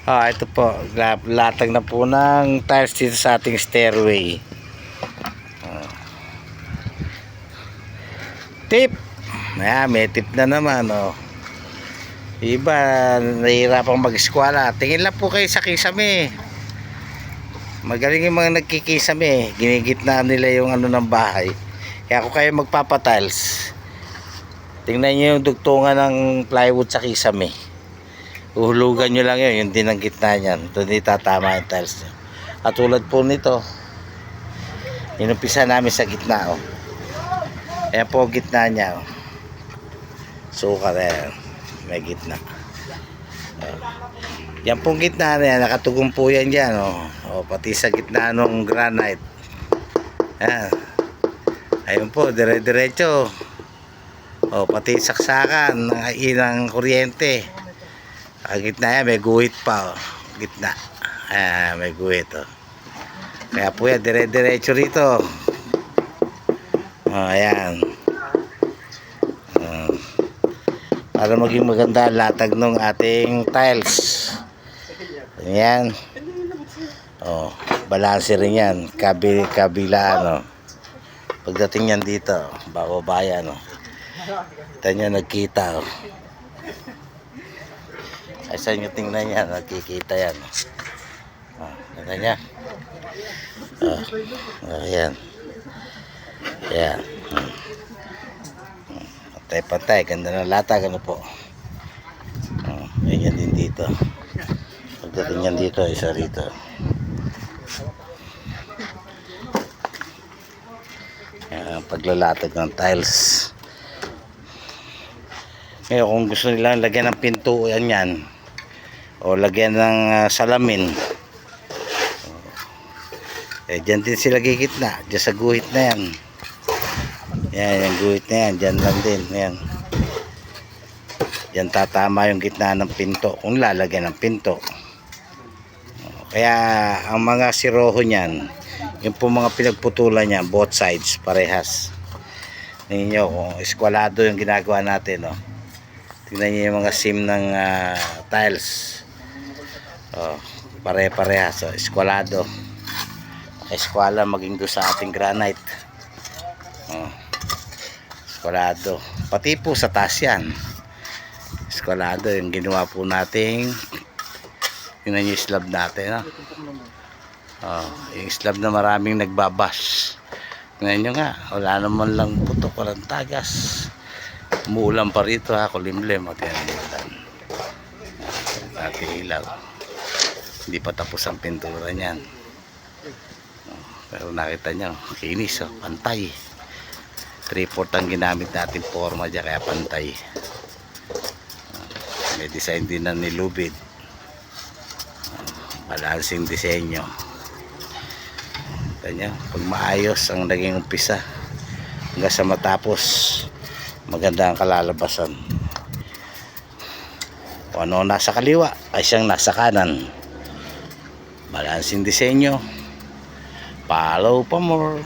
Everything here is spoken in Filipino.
Ito po, latag na po ng tiles dito sa ating stairway. Tip. May tip na naman, oh. Iba, nahihirapang mag-eskwela. Tingin lang po kayo sa kisame. Magaling yung mga nagkikisame. Ginigitna nila yung ano ng bahay. Kaya kung kayo magpapatiles, tingnan nyo yung dugtungan ng plywood sa kisame. Uhulugan nyo lang yun, yung din ang gitna nyan. Doon itatama yung tiles nyo. At tulad po nito, inumpisa namin sa gitna, oh. Ayan po gitna nya, oh. Sukat, ayan. May gitna. Yan pong gitna na yan, nakatugong po yan dyan, oh. Pati sa gitna ng granite. Ayan. Ayun po, dire-diretso. Pati saksakan ng ilang kuryente. Ang gitna yan, may guhit pa, oh. Gitna. Ayan, may guhit, oh. Kaya po yan, dire-diretso rito. Ayan. Para maging maganda latag ng ating tiles. Ayan. Balanse rin yan. Kabilaan, oh. Pagdating yan dito, bababa yan, oh. Kita nyo, nagkita, oh. Ay, saan nyo tingnan yan? Nagkikita yan. Kita nyo. Ayan. Ayan. Pantay-pantay. Ganda ng latag, ano po. Ganyan din dito. Pagdating yan dito, isa rito. Ayan, paglalatag ng tiles. Ngayon, kung gusto nilang lagyan ng pintuan yan, o lagyan ng salamin, dyan din sila gigitna. Dyan sa guhit na yan. Yan, yung guhit na yan. Dyan lang din. Yan. Dyan tatama yung gitna ng pinto. Kung lalagyan ng pinto. Kaya, ang mga siroho niyan, yung po mga pinagputulan niyan, both sides, parehas. Ninyo, kung eskwalado yung ginagawa natin, oh. Tingnan niyo yung mga seam ng tiles. Pare-parehas. Eskwalado. Eskwala maging doon sa ating granite. Eskwalado. Pati po sa taas yan. Eskwalado yung ginawa po nating yung slab natin, yung slab na maraming nagbabash. Ngayon nyo nga, wala naman lang putok, walang tagas. Umuulan pa rito, kulimlim. Ating ilaw. Hindi pa tapos ang pintura niyan. Pero nakita nyo, kinis, pantay. 3/4 ang ginamit natin forma dyan, kaya pantay. May design din na nilubid. Balancing disenyo. Kanya, pag maayos ang naging umpisa, hanggang sa matapos, maganda ang kalalabasan. Kung ano nasa kaliwa ay siyang nasa kanan. Balancing disenyo. Follow pa more.